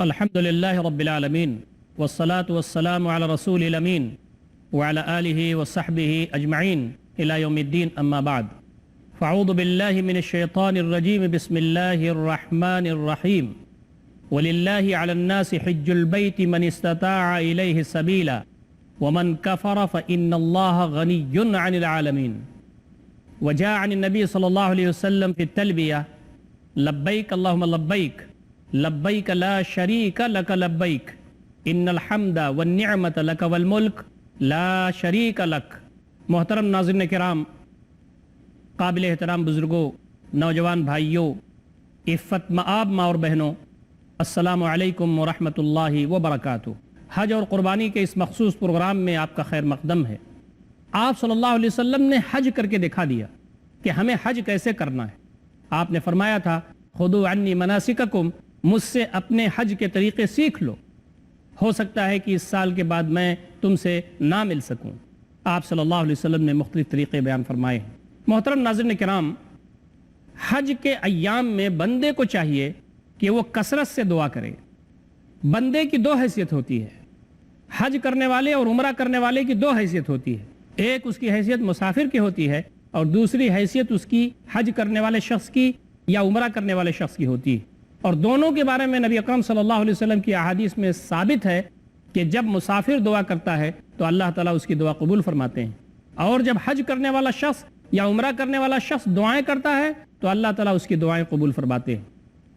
الحمد للہ رب العالمین والصلاة والسلام علی رسول الامین وعلی آلہ وصحبہ اجمعین الی یوم الدین اما بعد فاعوذ باللہ من الشیطان الرجیم بسم اللہ الرحمن الرحیم وللہ علی الناس حج البیت من استطاع الیہ سبیلا ومن کفر فإن اللہ غنی عن العالمین وجاء عن النبی صلی اللہ علیہ وسلم فی التلبیہ لبیک اللہم لبیک لبیک لا شریک لک لبیک ان الحمد والنعمت لک والملک لا شریک لک۔ محترم ناظرین کرام، قابل احترام بزرگوں، نوجوان بھائیوں، عفت مآب ماں اور بہنوں، السلام علیکم ورحمۃ اللہ وبرکاتہ۔ حج اور قربانی کے اس مخصوص پروگرام میں آپ کا خیر مقدم ہے۔ آپ صلی اللہ علیہ وسلم نے حج کر کے دکھا دیا کہ ہمیں حج کیسے کرنا ہے۔ آپ نے فرمایا تھا خذوا عنی مناسککم، مجھ سے اپنے حج کے طریقے سیکھ لو، ہو سکتا ہے کہ اس سال کے بعد میں تم سے نہ مل سکوں۔ آپ صلی اللہ علیہ وسلم نے مختلف طریقے بیان فرمائے ہیں۔ محترم ناظرین کرام، حج کے ایام میں بندے کو چاہیے کہ وہ کثرت سے دعا کرے۔ بندے کی دو حیثیت ہوتی ہے، حج کرنے والے اور عمرہ کرنے والے کی دو حیثیت ہوتی ہے۔ ایک اس کی حیثیت مسافر کی ہوتی ہے اور دوسری حیثیت اس کی حج کرنے والے شخص کی یا عمرہ کرنے والے شخص کی ہوتی ہے، اور دونوں کے بارے میں نبی اکرم صلی اللہ علیہ وسلم کی احادیث میں ثابت ہے کہ جب مسافر دعا کرتا ہے تو اللہ تعالیٰ اس کی دعا قبول فرماتے ہیں، اور جب حج کرنے والا شخص یا عمرہ کرنے والا شخص دعائیں کرتا ہے تو اللہ تعالیٰ اس کی دعائیں قبول فرماتے ہیں۔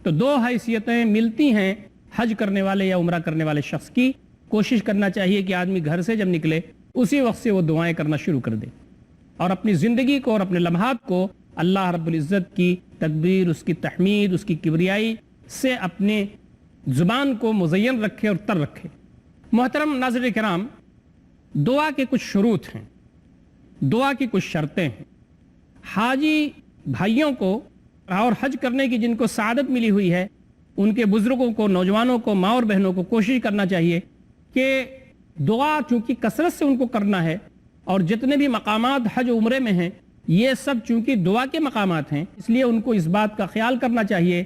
تو دو حیثیتیں ملتی ہیں حج کرنے والے یا عمرہ کرنے والے شخص کی۔ کوشش کرنا چاہیے کہ آدمی گھر سے جب نکلے اسی وقت سے وہ دعائیں کرنا شروع کر دے، اور اپنی زندگی کو اور اپنے لمحات کو اللہ رب العزت کی تکبیر، اس کی تحمید، اس کی کبریائی سے اپنے زبان کو مزین رکھے اور تر رکھے۔ محترم ناظرین کرام، دعا کے کچھ شروط ہیں، دعا کی کچھ شرطیں ہیں۔ حاجی بھائیوں کو اور حج کرنے کی جن کو سعادت ملی ہوئی ہے، ان کے بزرگوں کو، نوجوانوں کو، ماں اور بہنوں کو کوشش کرنا چاہیے کہ دعا چونکہ کثرت سے ان کو کرنا ہے، اور جتنے بھی مقامات حج و عمرے میں ہیں یہ سب چونکہ دعا کے مقامات ہیں، اس لیے ان کو اس بات کا خیال کرنا چاہیے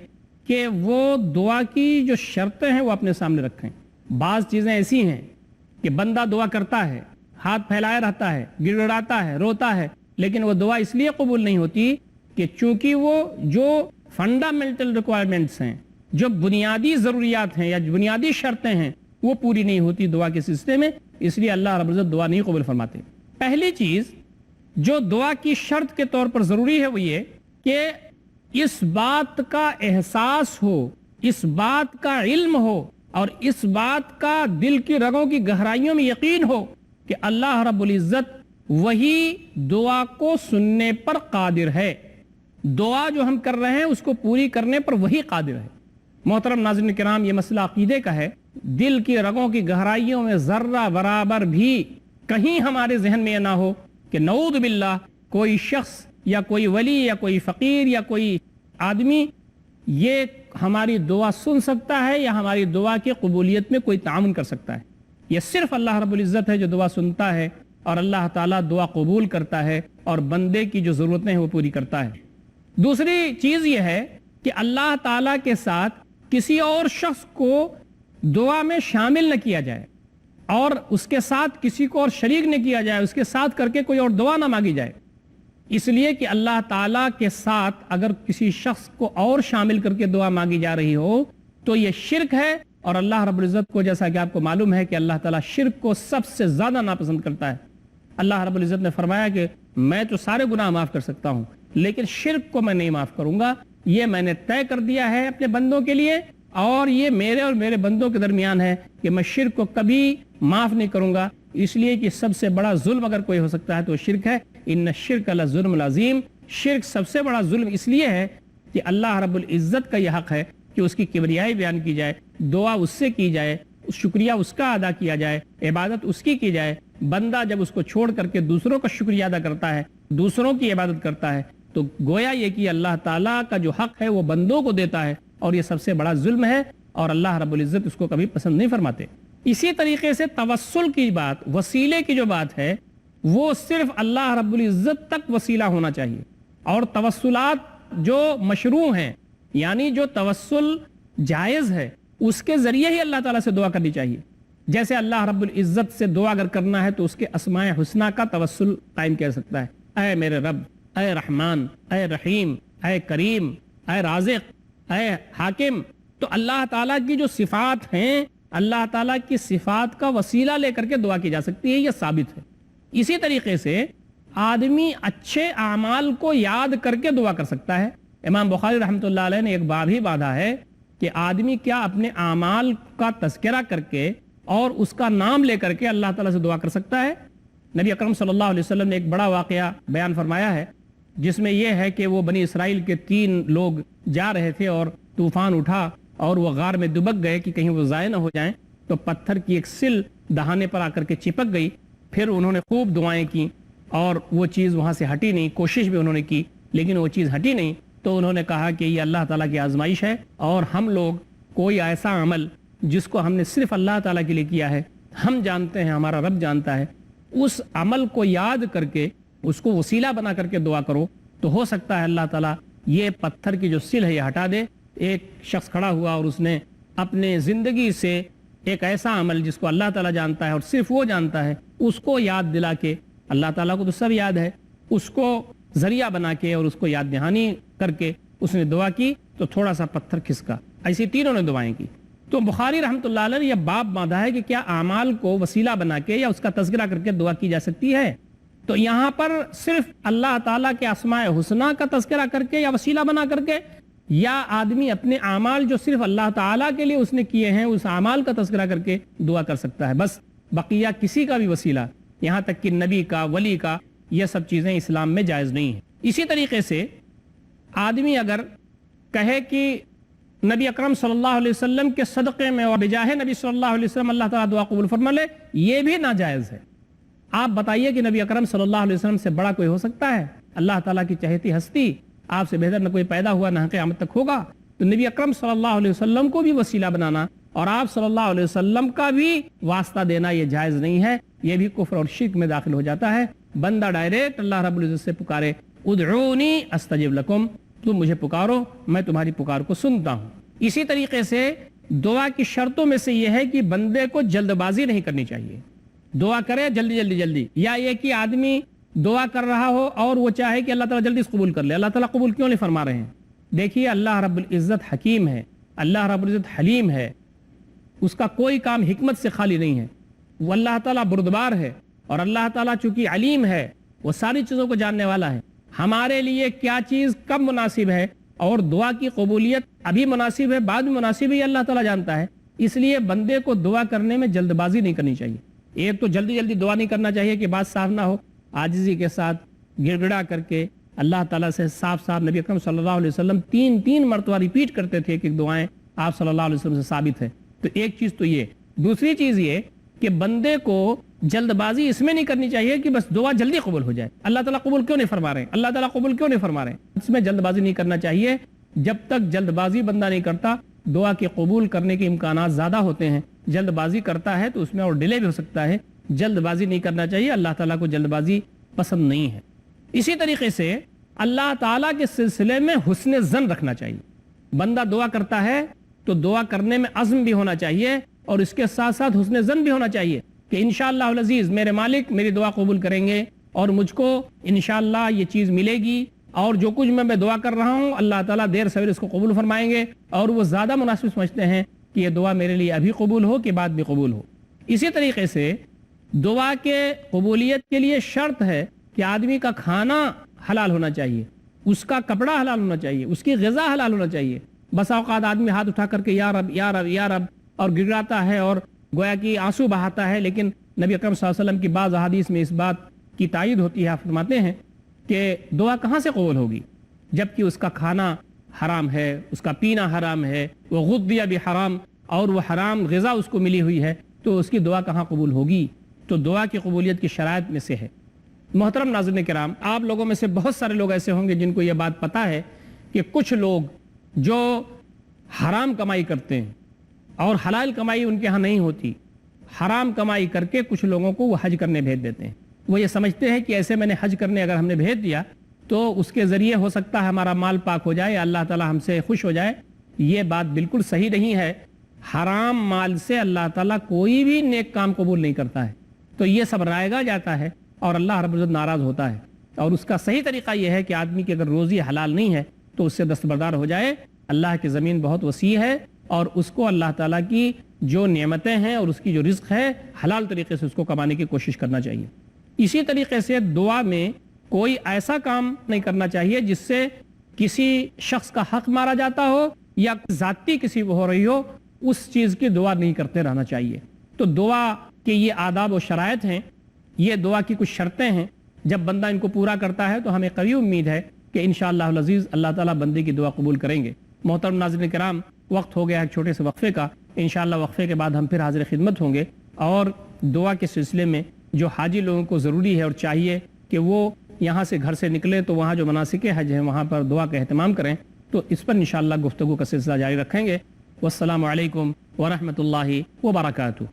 کہ وہ دعا کی جو شرطیں ہیں وہ اپنے سامنے رکھیں۔ بعض چیزیں ایسی ہیں کہ بندہ دعا کرتا ہے، ہاتھ پھیلائے رہتا ہے، گڑ گڑاتا ہے، روتا ہے، لیکن وہ دعا اس لیے قبول نہیں ہوتی کہ چونکہ وہ جو فنڈامنٹل ریکوائرمنٹس ہیں، جو بنیادی ضروریات ہیں یا بنیادی شرطیں ہیں، وہ پوری نہیں ہوتی دعا کے سلسلے میں، اس لیے اللہ رب العزت دعا نہیں قبول فرماتے۔ پہلی چیز جو دعا کی شرط کے طور پر ضروری ہے وہ یہ کہ اس بات کا احساس ہو، اس بات کا علم ہو، اور اس بات کا دل کی رگوں کی گہرائیوں میں یقین ہو کہ اللہ رب العزت وہی دعا کو سننے پر قادر ہے، دعا جو ہم کر رہے ہیں اس کو پوری کرنے پر وہی قادر ہے۔ محترم ناظرین کرام، یہ مسئلہ عقیدے کا ہے۔ دل کی رگوں کی گہرائیوں میں ذرہ برابر بھی کہیں ہمارے ذہن میں یہ نہ ہو کہ نعوذ باللہ کوئی شخص یا کوئی ولی یا کوئی فقیر یا کوئی آدمی یہ ہماری دعا سن سکتا ہے یا ہماری دعا کی قبولیت میں کوئی تعاون کر سکتا ہے۔ یہ صرف اللہ رب العزت ہے جو دعا سنتا ہے، اور اللہ تعالیٰ دعا قبول کرتا ہے اور بندے کی جو ضرورتیں ہیں وہ پوری کرتا ہے۔ دوسری چیز یہ ہے کہ اللہ تعالیٰ کے ساتھ کسی اور شخص کو دعا میں شامل نہ کیا جائے، اور اس کے ساتھ کسی کو اور شریک نہ کیا جائے، اس کے ساتھ کر کے کوئی اور دعا نہ مانگی جائے، اس لیے کہ اللہ تعالیٰ کے ساتھ اگر کسی شخص کو اور شامل کر کے دعا مانگی جا رہی ہو تو یہ شرک ہے، اور اللہ رب العزت کو، جیسا کہ آپ کو معلوم ہے کہ اللہ تعالیٰ شرک کو سب سے زیادہ ناپسند کرتا ہے۔ اللہ رب العزت نے فرمایا کہ میں تو سارے گناہ معاف کر سکتا ہوں لیکن شرک کو میں نہیں معاف کروں گا، یہ میں نے طے کر دیا ہے اپنے بندوں کے لیے، اور یہ میرے اور میرے بندوں کے درمیان ہے کہ میں شرک کو کبھی معاف نہیں کروں گا، اس لیے کہ سب سے بڑا ظلم اگر کوئی ہو سکتا ہے تو شرک ہے۔ ان الشرک لظلم العظیم، شرک سب سے بڑا ظلم اس لیے ہے کہ اللہ رب العزت کا یہ حق ہے کہ اس کی کبریائی بیان کی جائے، دعا اس سے کی جائے، شکریہ اس کا ادا کیا جائے، عبادت اس کی جائے۔ بندہ جب اس کو چھوڑ کر کے دوسروں کا شکریہ ادا کرتا ہے، دوسروں کی عبادت کرتا ہے، تو گویا یہ کہ اللہ تعالیٰ کا جو حق ہے وہ بندوں کو دیتا ہے، اور یہ سب سے بڑا ظلم ہے، اور اللہ رب العزت اس کو کبھی پسند نہیں فرماتے۔ اسی طریقے سے توسل کی بات، وسیلے کی جو بات ہے، وہ صرف اللہ رب العزت تک وسیلہ ہونا چاہیے، اور توسلات جو مشروع ہیں، یعنی جو توسل جائز ہے اس کے ذریعے ہی اللہ تعالیٰ سے دعا کرنی چاہیے. جیسے اللہ رب العزت سے دعا اگر کرنا ہے تو اس کے اسماء حسنہ کا توسل قائم کر سکتا ہے. اے میرے رب، اے رحمان، اے رحیم، اے کریم، اے رازق، اے حاکم. تو اللہ تعالیٰ کی جو صفات ہیں، اللہ تعالیٰ کی صفات کا وسیلہ لے کر کے دعا کی جا سکتی ہے، یہ ثابت ہے. اسی طریقے سے آدمی اچھے اعمال کو یاد کر کے دعا کر سکتا ہے. امام بخاری رحمۃ اللہ علیہ نے ایک باب ہی باندھا ہے کہ آدمی کیا اپنے اعمال کا تذکرہ کر کے اور اس کا نام لے کر کے اللہ تعالیٰ سے دعا کر سکتا ہے. نبی اکرم صلی اللہ علیہ وسلم نے ایک بڑا واقعہ بیان فرمایا ہے جس میں یہ ہے کہ وہ بنی اسرائیل کے 3 لوگ جا رہے تھے اور طوفان اٹھا اور وہ غار میں دبک گئے کہ کہیں وہ ضائع نہ ہو جائیں. تو پتھر کی ایک سل دہانے پر آ کر کے چپک گئی. پھر انہوں نے خوب دعائیں کی اور وہ چیز وہاں سے ہٹی نہیں. کوشش بھی انہوں نے کی لیکن وہ چیز ہٹی نہیں. تو انہوں نے کہا کہ یہ اللہ تعالیٰ کی آزمائش ہے اور ہم لوگ کوئی ایسا عمل جس کو ہم نے صرف اللہ تعالیٰ کے لیے کیا ہے، ہم جانتے ہیں، ہمارا رب جانتا ہے، اس عمل کو یاد کر کے اس کو وسیلہ بنا کر کے دعا کرو تو ہو سکتا ہے اللہ تعالیٰ یہ پتھر کی جو سل ہے یہ ہٹا دے. ایک شخص کھڑا ہوا اور اس نے اپنے زندگی سے ایک ایسا عمل جس کو اللہ تعالیٰ جانتا ہے اور صرف وہ جانتا ہے اس کو یاد دلا کے، اللہ تعالیٰ کو تو سب یاد ہے، اس کو ذریعہ بنا کے اور اس کو یاد دہانی کر کے اس نے دعا کی تو تھوڑا سا پتھر کھسکا. ایسی تینوں نے دعائیں کی. تو بخاری رحمۃ اللہ علیہ نے یہ باب باندھا ہے کہ کیا اعمال کو وسیلہ بنا کے یا اس کا تذکرہ کر کے دعا کی جا سکتی ہے. تو یہاں پر صرف اللہ تعالیٰ کے اسماء حسنہ کا تذکرہ کر کے یا وسیلہ بنا کر کے، یا آدمی اپنے اعمال جو صرف اللہ تعالیٰ کے لیے اس نے کیے ہیں اس اعمال کا تذکرہ کر کے دعا کر سکتا ہے. بس بقیہ کسی کا بھی وسیلہ، یہاں تک کہ نبی کا، ولی کا، یہ سب چیزیں اسلام میں جائز نہیں ہیں. اسی طریقے سے آدمی اگر کہے کہ نبی اکرم صلی اللہ علیہ وسلم کے صدقے میں اور بجاہ نبی صلی اللہ علیہ وسلم اللہ تعالیٰ دعا قبول فرما لے، یہ بھی ناجائز ہے. آپ بتائیے کہ نبی اکرم صلی اللہ علیہ وسلم سے بڑا کوئی ہو سکتا ہے؟ اللہ تعالیٰ کی چہیتی ہستی، آپ سے بہتر نہ کوئی پیدا ہوا نہ قیامت تک ہوگا. تو نبی اکرم صلی اللہ علیہ وسلم کو بھی وسیلہ بنانا اور آپ صلی اللہ علیہ وسلم کا بھی واسطہ دینا یہ جائز نہیں ہے. یہ بھی کفر اور شرک میں داخل ہو جاتا ہے. بندہ ڈائریکٹ اللہ رب العزت سے پکارے، ادعونی استجب لکم، تم مجھے پکارو میں تمہاری پکار کو سنتا ہوں. اسی طریقے سے دعا کی شرطوں میں سے یہ ہے کہ بندے کو جلد بازی نہیں کرنی چاہیے. دعا کرے جلدی، یا یہ کہ آدمی دعا کر رہا ہو اور وہ چاہے کہ اللہ تعالیٰ جلدی سے قبول کر لے. اللہ تعالیٰ قبول کیوں نہیں فرما رہے ہیں؟ دیکھیے اللہ رب العزت حکیم ہے، اللہ رب العزت حلیم ہے، اس کا کوئی کام حکمت سے خالی نہیں ہے. وہ اللہ تعالیٰ بردبار ہے اور اللہ تعالیٰ چونکہ علیم ہے وہ ساری چیزوں کو جاننے والا ہے. ہمارے لیے کیا چیز کب مناسب ہے اور دعا کی قبولیت ابھی مناسب ہے بعد میں مناسب ہے، یہ اللہ تعالیٰ جانتا ہے. اس لیے بندے کو دعا کرنے میں جلد بازی نہیں کرنی چاہیے. ایک تو جلدی دعا نہیں کرنا چاہیے کہ بات صاف نہ ہو، عاجزی کے ساتھ گڑ گڑا کر کے اللہ تعالیٰ سے صاف نبی اکرم صلی اللہ علیہ وسلم 3 مرتبہ ریپیٹ کرتے تھے کہ دعائیں آپ صلی اللہ علیہ وسلم سے ثابت ہے. تو ایک چیز تو یہ. دوسری چیز یہ کہ بندے کو جلد بازی اس میں نہیں کرنی چاہیے کہ بس دعا جلدی قبول ہو جائے. اللہ تعالیٰ قبول کیوں نہیں فرما رہے ہیں؟ اللہ تعالیٰ قبول کیوں نہیں فرما رہے ہیں؟ اس میں جلد بازی نہیں کرنا چاہیے. جب تک جلد بازی بندہ نہیں کرتا دعا کے قبول کرنے کے امکانات زیادہ ہوتے ہیں. جلد بازی کرتا ہے تو اس میں اور ڈیلے بھی ہو سکتا ہے. جلد بازی نہیں کرنا چاہیے. اللہ تعالیٰ کو جلد بازی پسند نہیں ہے. اسی طریقے سے اللہ تعالیٰ کے سلسلے میں حسن ظن رکھنا چاہیے. بندہ دعا کرتا ہے تو دعا کرنے میں عزم بھی ہونا چاہیے اور اس کے ساتھ ساتھ حسن ظن بھی ہونا چاہیے کہ انشاءاللہ العزیز میرے مالک میری دعا قبول کریں گے اور مجھ کو انشاءاللہ یہ چیز ملے گی، اور جو کچھ میں دعا کر رہا ہوں اللہ تعالیٰ دیر سویر اس کو قبول فرمائیں گے. اور وہ زیادہ مناسب سمجھتے ہیں کہ یہ دعا میرے لیے ابھی قبول ہو کہ بعد بھی قبول ہو. اسی طریقے سے دعا کے قبولیت کے لیے شرط ہے کہ آدمی کا کھانا حلال ہونا چاہیے، اس کا کپڑا حلال ہونا چاہیے، اس کی غذا حلال ہونا چاہیے. بسا اوقات آدمی ہاتھ اٹھا کر کے یا رب یا رب یا رب اور گڑگڑاتا ہے اور گویا کہ آنسو بہاتا ہے، لیکن نبی اکرم صلی اللہ علیہ وسلم کی بعض احادیث میں اس بات کی تائید ہوتی ہے. آپ فرماتے ہیں کہ دعا کہاں سے قبول ہوگی جبکہ اس کا کھانا حرام ہے، اس کا پینا حرام ہے، وہ غذی بحرام اور وہ حرام غذا اس کو ملی ہوئی ہے، تو اس کی دعا کہاں قبول ہوگی؟ تو دعا کی قبولیت کی شرائط میں سے ہے. محترم ناظرین کرام، آپ لوگوں میں سے بہت سارے لوگ ایسے ہوں گے جن کو یہ بات پتہ ہے کہ کچھ لوگ جو حرام کمائی کرتے ہیں اور حلال کمائی ان کے ہاں نہیں ہوتی، حرام کمائی کر کے کچھ لوگوں کو وہ حج کرنے بھیج دیتے ہیں. وہ یہ سمجھتے ہیں کہ ایسے میں نے حج کرنے اگر ہم نے بھیج دیا تو اس کے ذریعے ہو سکتا ہے ہمارا مال پاک ہو جائے، اللہ تعالی ہم سے خوش ہو جائے. یہ بات بالکل صحیح نہیں ہے. حرام مال سے اللہ تعالیٰ کوئی بھی نیک کام قبول نہیں کرتا ہے، تو یہ سب رائگا جاتا ہے اور اللہ رب العزت ناراض ہوتا ہے۔ اور اس کا صحیح طریقہ یہ ہے کہ آدمی کی اگر روزی حلال نہیں ہے تو اس سے دستبردار ہو جائے۔ اللہ کی زمین بہت وسیع ہے اور اس کو اللہ تعالیٰ کی جو نعمتیں ہیں اور اس کی جو رزق ہے حلال طریقے سے اس کو کمانے کی کوشش کرنا چاہیے۔ اسی طریقے سے دعا میں کوئی ایسا کام نہیں کرنا چاہیے جس سے کسی شخص کا حق مارا جاتا ہو یا ذاتی کسی کو ہو رہی ہو، اس چیز کی دعا نہیں کرتے رہنا چاہیے۔ تو دعا کے یہ آداب و شرائط ہیں، یہ دعا کی کچھ شرطیں ہیں، جب بندہ ان کو پورا کرتا ہے تو ہمیں قوی امید ہے کہ انشاءاللہ العزیز اللہ تعالیٰ بندے کی دعا قبول کریں گے۔ محترم ناظرین کرام، وقت ہو گیا ہے چھوٹے سے وقفے کا، انشاءاللہ وقفے کے بعد ہم پھر حاضر خدمت ہوں گے، اور دعا کے سلسلے میں جو حاجی لوگوں کو ضروری ہے اور چاہیے کہ وہ یہاں سے گھر سے نکلے تو وہاں جو مناسک حج ہیں وہاں پر دعا کا اہتمام کریں، تو اس پر انشاءاللہ گفتگو کا سلسلہ جاری رکھیں گے۔ والسلام علیکم ورحمۃ اللہ وبرکاتہ۔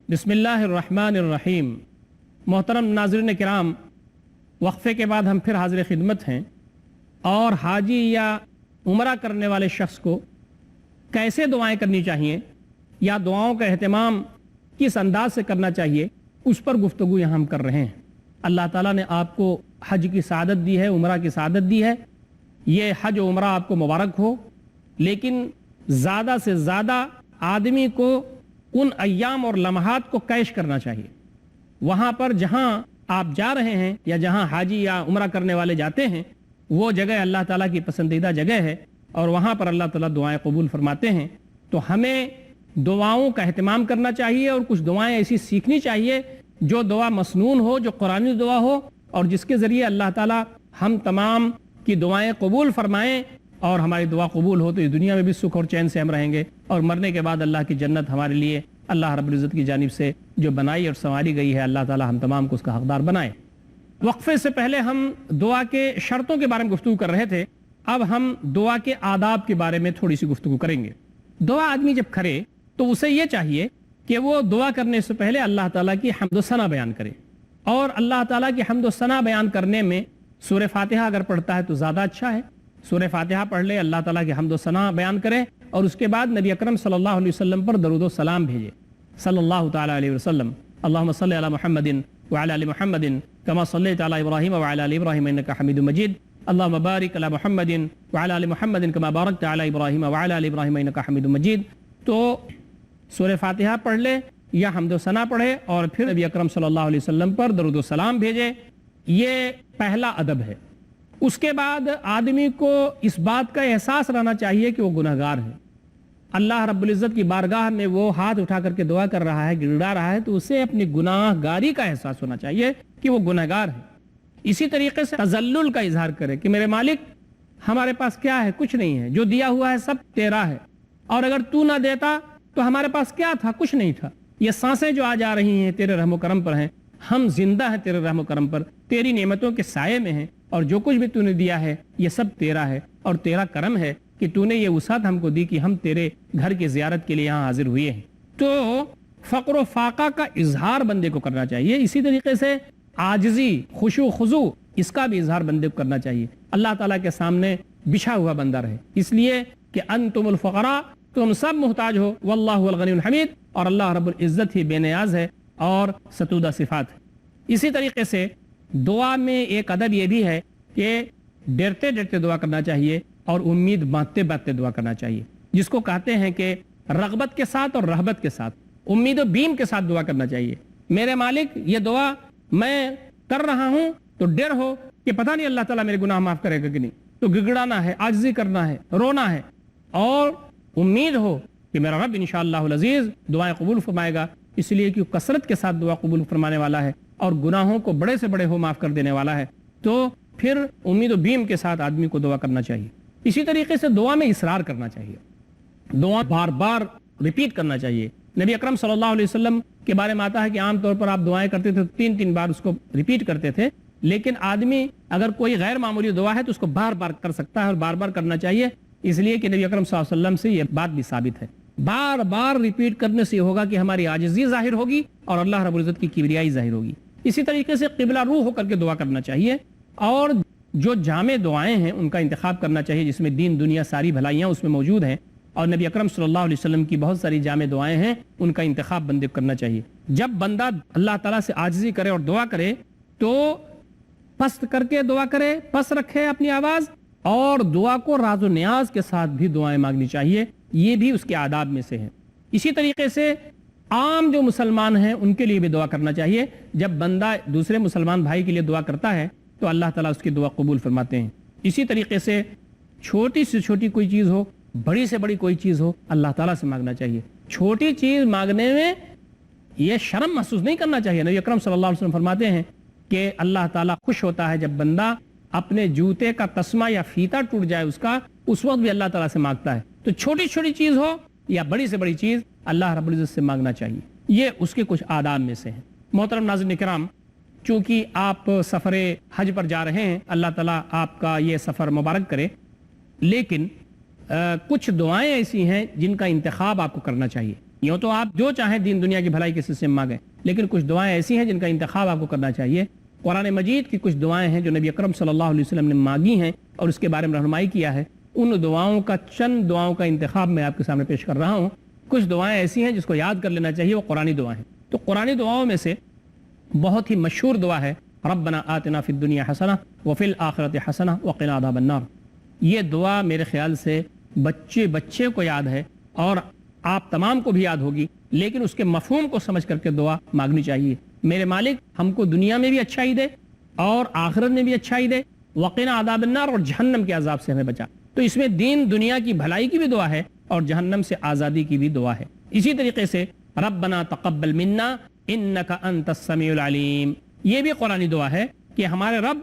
بسم اللہ الرحمن الرحیم۔ محترم ناظرین کرام، وقفے کے بعد ہم پھر حاضر خدمت ہیں، اور حاجی یا عمرہ کرنے والے شخص کو کیسے دعائیں کرنی چاہیے یا دعاؤں کا اہتمام کس انداز سے کرنا چاہیے، اس پر گفتگو یہاں ہم کر رہے ہیں۔ اللہ تعالیٰ نے آپ کو حج کی سعادت دی ہے، عمرہ کی سعادت دی ہے، یہ حج و عمرہ آپ کو مبارک ہو، لیکن زیادہ سے زیادہ آدمی کو ان ایام اور لمحات کو کیش کرنا چاہیے۔ وہاں پر جہاں آپ جا رہے ہیں یا جہاں حاجی یا عمرہ کرنے والے جاتے ہیں، وہ جگہ اللہ تعالیٰ کی پسندیدہ جگہ ہے اور وہاں پر اللہ تعالیٰ دعائیں قبول فرماتے ہیں۔ تو ہمیں دعاؤں کا اہتمام کرنا چاہیے اور کچھ دعائیں ایسی سیکھنی چاہیے جو دعا مسنون ہو، جو قرآنی دعا ہو، اور جس کے ذریعے اللہ تعالیٰ ہم تمام کی دعائیں قبول فرمائیں، اور ہماری دعا قبول ہو تو اس دنیا میں بھی سکھ اور چین سے ہم رہیں گے، اور مرنے کے بعد اللہ کی جنت ہمارے لیے اللہ رب العزت کی جانب سے جو بنائی اور سنواری گئی ہے، اللہ تعالیٰ ہم تمام کو اس کا حقدار بنائے۔ وقفے سے پہلے ہم دعا کے شرطوں کے بارے میں گفتگو کر رہے تھے، اب ہم دعا کے آداب کے بارے میں تھوڑی سی گفتگو کریں گے۔ دعا آدمی جب کرے تو اسے یہ چاہیے کہ وہ دعا کرنے سے پہلے اللہ تعالیٰ کی حمد و ثنا بیان کرے، اور اللہ تعالیٰ کی حمد و ثنا بیان کرنے میں سورہ فاتحہ اگر پڑھتا ہے تو زیادہ اچھا ہے۔ سورہ فاتحہ پڑھ لے، اللہ تعالیٰ کی حمد و ثنا بیان کرے، اور اس کے بعد نبی اکرم صلی اللہ علیہ وسلم پر درود و سلام بھیجے، صلی اللہ تعالیٰ علیہ وسلم۔ اللہم صلی علی محمد وعلی آل محمد کما صلیت علی ابراہیم وعلی آل ابراہیم انک حمید مجید، اللہم بارک علی محمد وعلی آل محمد کما بارکت علی ابراہیم وعلی آل ابراہیم انک حمید مجید۔ تو سورہ فاتحہ پڑھ لے یا حمد و ثنا پڑھے اور پھر نبی اکرم صلی اللہ علیہ وسلم پر درود و سلام بھیجے، یہ پہلا ادب ہے۔ اس کے بعد آدمی کو اس بات کا احساس رہنا چاہیے کہ وہ گنہگار ہے۔ اللہ رب العزت کی بارگاہ میں وہ ہاتھ اٹھا کر کے دعا کر رہا ہے، گڑگڑا رہا ہے، تو اسے اپنی گناہ گاری کا احساس ہونا چاہیے کہ وہ گنہگار ہے۔ اسی طریقے سے تذلل کا اظہار کرے کہ میرے مالک ہمارے پاس کیا ہے، کچھ نہیں ہے، جو دیا ہوا ہے سب تیرا ہے، اور اگر تو نہ دیتا تو ہمارے پاس کیا تھا، کچھ نہیں تھا۔ یہ سانسیں جو آج آ رہی ہیں تیرے رحم و کرم پر ہیں، ہم زندہ ہیں تیرے رحم و کرم پر، تیری نعمتوں کے سائے میں ہیں، اور جو کچھ بھی تو نے دیا ہے یہ سب تیرا ہے، اور تیرا کرم ہے کہ تو نے یہ وسعت ہم کو دی کہ ہم تیرے گھر کی زیارت کے لیے یہاں حاضر ہوئے ہیں۔ تو فقر و فاقہ کا اظہار بندے کو کرنا چاہیے، اسی طریقے سے عاجزی، خشوع خضوع، اس کا بھی اظہار بندے کو کرنا چاہیے، اللہ تعالیٰ کے سامنے بچھا ہوا بندہ رہے، اس لیے کہ انتم الفقراء، تم سب محتاج ہو، واللہ الغنی الحمید، اور اللہ رب العزت ہی بے نیاز ہے اور ستودہ صفات ہے۔ اسی طریقے سے دعا میں ایک ادب یہ بھی ہے کہ ڈرتے ڈرتے دعا کرنا چاہیے اور امید باندھتے باندھتے دعا کرنا چاہیے، جس کو کہتے ہیں کہ رغبت کے ساتھ اور رہبت کے ساتھ، امید و بیم کے ساتھ دعا کرنا چاہیے۔ میرے مالک یہ دعا میں کر رہا ہوں تو ڈر ہو کہ پتہ نہیں اللہ تعالیٰ میرے گناہ معاف کرے گا کہ نہیں، تو گڑگڑانا ہے، عاجزی کرنا ہے، رونا ہے، اور امید ہو کہ میرا رب انشاءاللہ العزیز دعائیں قبول فرمائے گا، اس لیے کہ کثرت کے ساتھ دعا قبول فرمانے والا ہے اور گناہوں کو بڑے سے بڑے ہو معاف کر دینے والا ہے۔ تو پھر امید و بیم کے ساتھ آدمی کو دعا کرنا چاہیے۔ اسی طریقے سے دعا میں اصرار کرنا چاہیے، دعا بار بار ریپیٹ کرنا چاہیے۔ نبی اکرم صلی اللہ علیہ وسلم کے بارے میں آتا ہے کہ عام طور پر آپ دعائیں کرتے تھے 3 بار اس کو ریپیٹ کرتے تھے، لیکن آدمی اگر کوئی غیر معمولی دعا ہے تو اس کو بار بار کر سکتا ہے اور بار بار کرنا چاہیے، اس لیے کہ نبی اکرم صلی اللہ علیہ وسلم سے یہ بات بھی ثابت ہے۔ بار بار ریپیٹ کرنے سے ہوگا کہ ہماری عاجزی ظاہر ہوگی اور اللہ رب العزت کی کبریائی ظاہر ہوگی۔ اسی طریقے سے قبلہ روح ہو کر کے دعا کرنا چاہیے، اور جو جامع دعائیں ہیں ان کا انتخاب کرنا چاہیے، جس میں دین دنیا ساری بھلائیاں اس میں موجود ہیں، اور نبی اکرم صلی اللہ علیہ وسلم کی بہت ساری جامع دعائیں ہیں، ان کا انتخاب بندے کو کرنا چاہیے۔ جب بندہ اللہ تعالیٰ سے عاجزی کرے اور دعا کرے تو پست کر کے دعا کرے، پست رکھے اپنی آواز، اور دعا کو راز و نیاز کے ساتھ بھی دعائیں مانگنی چاہیے، یہ بھی اس کے آداب میں سے ہے۔ اسی طریقے سے عام جو مسلمان ہیں ان کے لیے بھی دعا کرنا چاہیے۔ جب بندہ دوسرے مسلمان بھائی کے لیے دعا کرتا ہے تو اللہ تعالیٰ اس کی دعا قبول فرماتے ہیں۔ اسی طریقے سے چھوٹی سے چھوٹی کوئی چیز ہو، بڑی سے بڑی کوئی چیز ہو، اللہ تعالیٰ سے مانگنا چاہیے۔ چھوٹی چیز مانگنے میں یہ شرم محسوس نہیں کرنا چاہیے۔ نبی اکرم صلی اللہ علیہ وسلم فرماتے ہیں کہ اللہ تعالیٰ خوش ہوتا ہے جب بندہ اپنے جوتے کا تسمہ یا فیتا ٹوٹ جائے اس کا، اس وقت بھی اللہ تعالیٰ سے مانگتا ہے۔ تو چھوٹی چھوٹی چیز ہو یا بڑی سے بڑی چیز، اللہ رب العزت سے مانگنا چاہیے، یہ اس کے کچھ آداب میں سے ہیں۔ محترم ناظرین کرام، چونکہ آپ سفر حج پر جا رہے ہیں، اللہ تعالیٰ آپ کا یہ سفر مبارک کرے، لیکن کچھ دعائیں ایسی ہیں جن کا انتخاب آپ کو کرنا چاہیے۔ یوں تو آپ جو چاہیں دین دنیا کی بھلائی کے سلسلے میں مانگیں، لیکن کچھ دعائیں ایسی ہیں جن کا انتخاب آپ کو کرنا چاہیے۔ قرآن مجید کی کچھ دعائیں ہیں جو نبی اکرم صلی اللہ علیہ وسلم نے مانگی ہیں اور اس کے بارے میں رہنمائی کیا ہے۔ ان دعاؤں کا چند دعاؤں کا انتخاب میں آپ کے سامنے پیش کر رہا ہوں۔ کچھ دعائیں ایسی ہیں جس کو یاد کر لینا چاہیے، وہ قرآنی دعائیں ہیں۔ تو قرآنی دعاؤں میں سے بہت ہی مشہور دعا ہے ربنا آتنا فی الدنیا حسنہ وفی الآخرۃ حسنہ وقنا عذاب النار۔ یہ دعا میرے خیال سے بچے کو یاد ہے اور آپ تمام کو بھی یاد ہوگی، لیکن اس کے مفہوم کو سمجھ کر کے دعا مانگنی چاہیے۔ میرے مالک ہم کو دنیا میں بھی اچھائی دے اور آخرت میں بھی اچھائی دے، وقنا عذاب النار، اور جہنم کے عذاب سے ہمیں بچا۔ تو اس میں دین دنیا کی بھلائی کی بھی دعا ہے اور جہنم سے آزادی کی بھی دعا ہے۔ اسی طریقے سے ربنا تقبل منا انک انت السمیع العلیم، یہ بھی قرآنی دعا ہے کہ ہمارے رب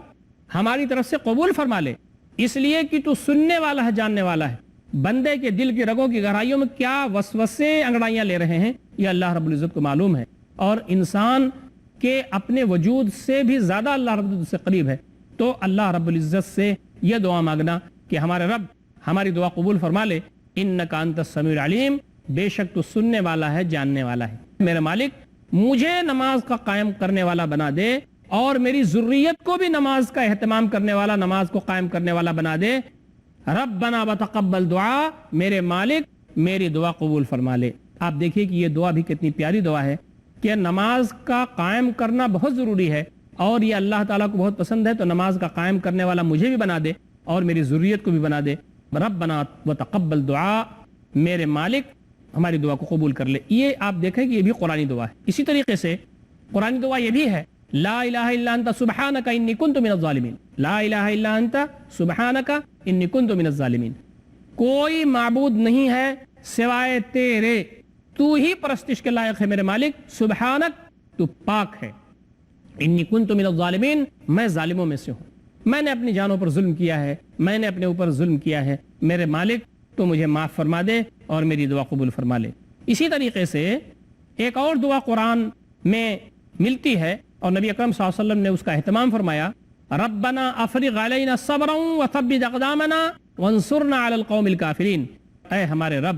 ہماری طرف سے قبول فرما لے، اس لیے کہ تو سننے والا ہے، جاننے والا ہے۔ بندے کے دل کی رگوں کی گہرائیوں میں کیا وسوسے انگڑائیاں لے رہے ہیں یہ اللہ رب العزت کو معلوم ہے، اور انسان کے اپنے وجود سے بھی زیادہ اللہ رب العزت سے قریب ہے۔ تو اللہ رب العزت سے یہ دعا مانگنا کہ ہمارے رب ہماری دعا قبول فرما لے، انک انت السمیع العلیم، بے شک تو سننے والا ہے، جاننے والا ہے۔ میرے مالک مجھے نماز کا قائم کرنے والا بنا دے اور میری ذریت کو بھی نماز کا اہتمام کرنے والا، نماز کو قائم کرنے والا بنا دے۔ ربنا وتقبل دعا، میرے مالک میری دعا قبول فرما لے۔ آپ دیکھیے کہ یہ دعا بھی کتنی پیاری دعا ہے کہ نماز کا قائم کرنا بہت ضروری ہے اور یہ اللہ تعالیٰ کو بہت پسند ہے، تو نماز کا قائم کرنے والا مجھے بھی بنا دے اور میری ذریت کو بھی بنا دے۔ ربنا وتقبل دعا، میرے مالک ہماری دعا کو قبول کر لے۔ یہ آپ دیکھیں کہ یہ بھی قرآنی دعا ہے۔ اسی طریقے سے قرآنی دعا یہ بھی ہے لا الہ الا انت سبحانک انی کنت من الظالمین، لا الہ الا انت سبحانک انی کنت من الظالمین، کوئی معبود نہیں ہے سوائے تیرے، تو ہی پرستش کے لائق ہے میرے مالک، سبحانک تو پاک ہے، انی کنت من الظالمین میں ظالموں میں سے ہوں، میں نے اپنی جانوں پر ظلم کیا ہے، میں نے اپنے اوپر ظلم کیا ہے، میرے مالک تو مجھے معاف فرما دے اور میری دعا قبول فرما لے۔ اسی طریقے سے ایک اور دعا قرآن میں ملتی ہے اور نبی اکرم صلی اللہ علیہ وسلم نے اس کا اہتمام فرمایا، ربنا افرغ علینا صبرا وثبت اقدامنا وانصرنا علی القوم الکافرین، اے ہمارے رب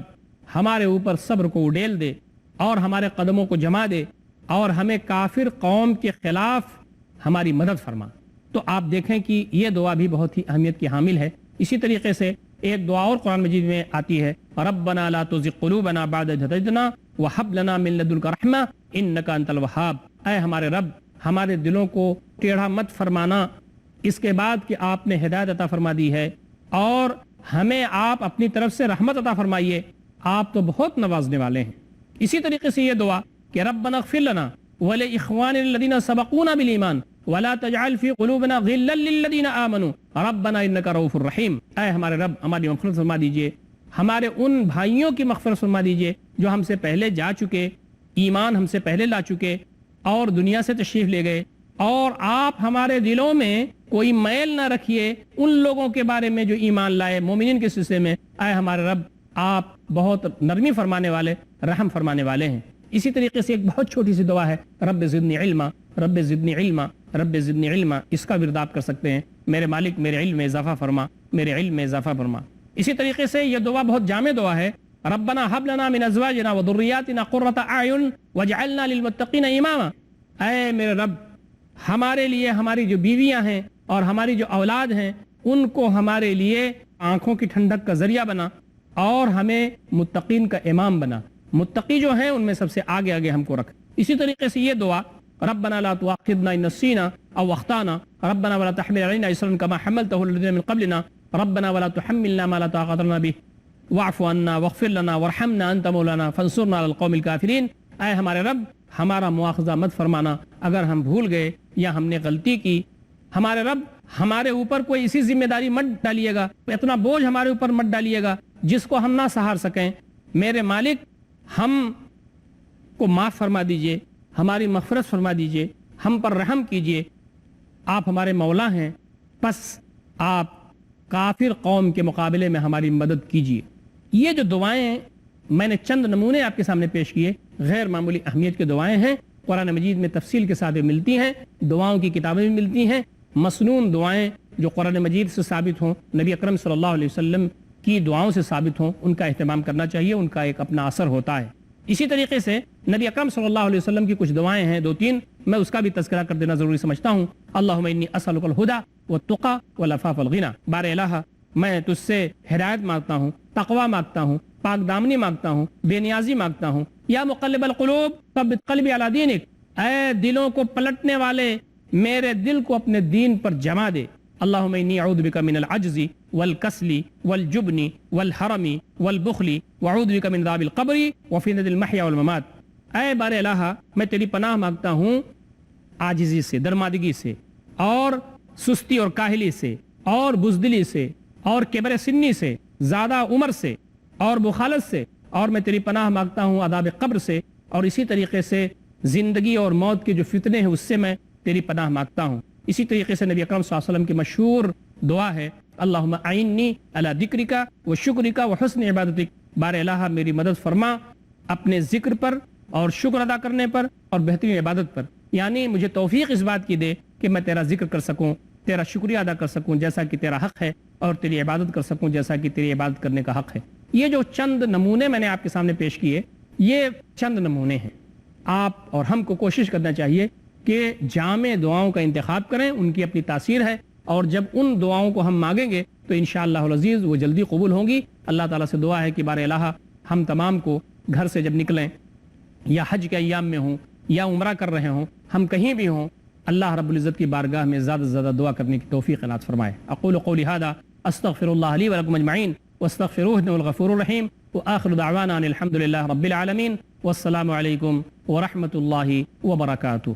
ہمارے اوپر صبر کو اڈیل دے اور ہمارے قدموں کو جما دے اور ہمیں کافر قوم کے خلاف ہماری مدد فرما۔ تو آپ دیکھیں کہ یہ دعا بھی بہت ہی اہمیت کی حامل ہے۔ اسی طریقے سے ایک دعا اور قرآن مجید میں آتی ہے، ربنا لا تزغ قلوبنا بعد اذ ہدیتنا وہب لنا من لدنک رحمہ انک انت الوہاب، اے ہمارے رب ہمارے دلوں کو ٹیڑھا مت فرمانا اس کے بعد کہ آپ نے ہدایت عطا فرما دی ہے، اور ہمیں آپ اپنی طرف سے رحمت عطا فرمائیے، آپ تو بہت نوازنے والے ہیں۔ اسی طریقے سے یہ دعا کہ ربنا اغفر لنا ولإخواننا الذین سبقونا بالایمان ولا تجعل فی قلوبنا غلا للذین آمنوا ربنا انک رؤوف الرحیم، اے ہمارے رب ہماری مغفرت فرما دیجئے، ہمارے ان بھائیوں کی مغفرت فرما دیجئے جو ہم سے پہلے جا چکے، ایمان ہم سے پہلے لا چکے اور دنیا سے تشریف لے گئے، اور آپ ہمارے دلوں میں کوئی میل نہ رکھیے ان لوگوں کے بارے میں جو ایمان لائے، مومنین کے سلسلے میں، اے ہمارے رب آپ بہت نرمی فرمانے والے، رحم فرمانے والے ہیں۔ اسی طریقے سے ایک بہت چھوٹی سی دعا ہے، رب زدنی علما، رب زدنی علما، رب زدنی علما، اس کا ورد آپ کر سکتے ہیں، میرے مالک میرے علم میں اضافہ فرما، میرے علم میں اضافہ فرما۔ اسی طریقے سے یہ دعا بہت جامع دعا ہے، ربنا هب لنا من ازواجنا وذرياتنا قرة اعین واجعلنا للمتقین اماما، اے میرے رب ہمارے لیے ہماری جو بیویاں ہیں اور ہماری جو اولاد ہیں ان کو ہمارے لیے آنکھوں کی ٹھنڈک کا ذریعہ بنا اور ہمیں متقین کا امام بنا. متقی جو ہیں ان میں سب سے آگے آگے ہم کو رکھ. اسی طریقے سے یہ دعا ربنا لا تؤاخذنا ان نسینا او اخطانا ربنا ولا تحمل علينا اصرا كما حملته الذين من قبلنا ربنا ولا تحملنا ما لا طاقة لنا به واعف عنا واغفر لنا وارحمنا انت مولانا فانصرنا على القوم الكافرين. اے ہمارے رب ہمارا مواخذہ مت فرمانا اگر ہم بھول گئے یا ہم نے غلطی کی. ہمارے رب ہمارے اوپر کوئی ایسی ذمہ داری مت ڈالیے گا, اتنا بوجھ ہمارے اوپر مت ڈالیے گا جس کو ہم نہ سہار سکیں. میرے مالک ہم کو معاف فرما دیجئے, ہماری مغفرت فرما دیجئے, ہم پر رحم کیجئے. آپ ہمارے مولا ہیں, پس آپ کافر قوم کے مقابلے میں ہماری مدد کیجئے. یہ جو دعائیں میں نے چند نمونے آپ کے سامنے پیش کیے, غیر معمولی اہمیت کی دعائیں ہیں. قرآن مجید میں تفصیل کے ساتھ ملتی ہیں, دعاؤں کی کتابیں بھی ملتی ہیں. مسنون دعائیں جو قرآن مجید سے ثابت ہوں, نبی اکرم صلی اللہ علیہ وسلم کی دعاؤں سے ثابت ہوں, ان کا اہتمام کرنا چاہیے, ان کا ایک اپنا اثر ہوتا ہے. اسی طریقے سے نبی اکرم صلی اللہ علیہ وسلم کی کچھ دعائیں ہیں, 2-3, میں اس کا بھی تذکرہ کر دینا ضروری سمجھتا ہوں. اللہم انی اسألک الہدی والتقی والعفاف والغنی. بار الہ میں تجھ سے ہدایت مانگتا ہوں, تقوی مانگتا ہوں, پاک دامنی مانگتا ہوں, بے نیازی مانگتا ہوں. یا مقلب القلوب ثبت قلبی علی دینک, اے دلوں کو پلٹنے والے میرے دل کو اپنے دین پر جما دے. اللہم انی اعوذ بک من العجز والکسل والجبن والحرم والبخل واعوذ بک من عذاب القبر وفتنة المحیا والممات. اے بار الہ میں تیری پناہ مانگتا ہوں عاجزی سے, درمادگی سے, اور سستی اور کاہلی سے, اور بزدلی سے, اور کبر سنی سے, زیادہ عمر سے, اور بخالت سے, اور میں تیری پناہ مانگتا ہوں عذاب قبر سے, اور اسی طریقے سے زندگی اور موت کے جو فتنے ہیں اس سے میں تیری پناہ مانگتا ہوں. اسی طریقے سے نبی اکرم صلی اللہ علیہ وسلم کی مشہور دعا ہے اللہم اعنی علی ذکرک و شکرک و حسن عبادتک. بار الہ میری مدد فرما اپنے ذکر پر اور شکر ادا کرنے پر اور بہترین عبادت پر. یعنی مجھے توفیق اس بات کی دے کہ میں تیرا ذکر کر سکوں, تیرا شکریہ ادا کر سکوں جیسا کہ تیرا حق ہے, اور تیری عبادت کر سکوں جیسا کہ تیری عبادت کرنے کا حق ہے. یہ جو چند نمونے میں نے آپ کے سامنے پیش کیے, یہ چند نمونے ہیں. آپ اور ہم کو کوشش کرنا چاہیے کہ جامع دعاؤں کا انتخاب کریں, ان کی اپنی تاثیر ہے, اور جب ان دعاؤں کو ہم مانگیں گے تو انشاءاللہ العزیز وہ جلدی قبول ہوں گی. اللہ تعالیٰ سے دعا ہے کہ بار الہ ہم تمام کو گھر سے جب نکلیں, یا حج کے ایام میں ہوں یا عمرہ کر رہے ہوں, ہم کہیں بھی ہوں, اللہ رب العزت کی بارگاہ میں زیادہ سے زیادہ دعا کرنے کی توفیق عنایت فرمائے. اقول قولی ھذا استغفر اللہ لی ولکم اجمعین واستغفروہ انہ الغفور الرحیم وآخر دعوانا ان الحمد للہ رب العالمین والسلام علیکم ورحمۃ اللہ وبرکاتہ.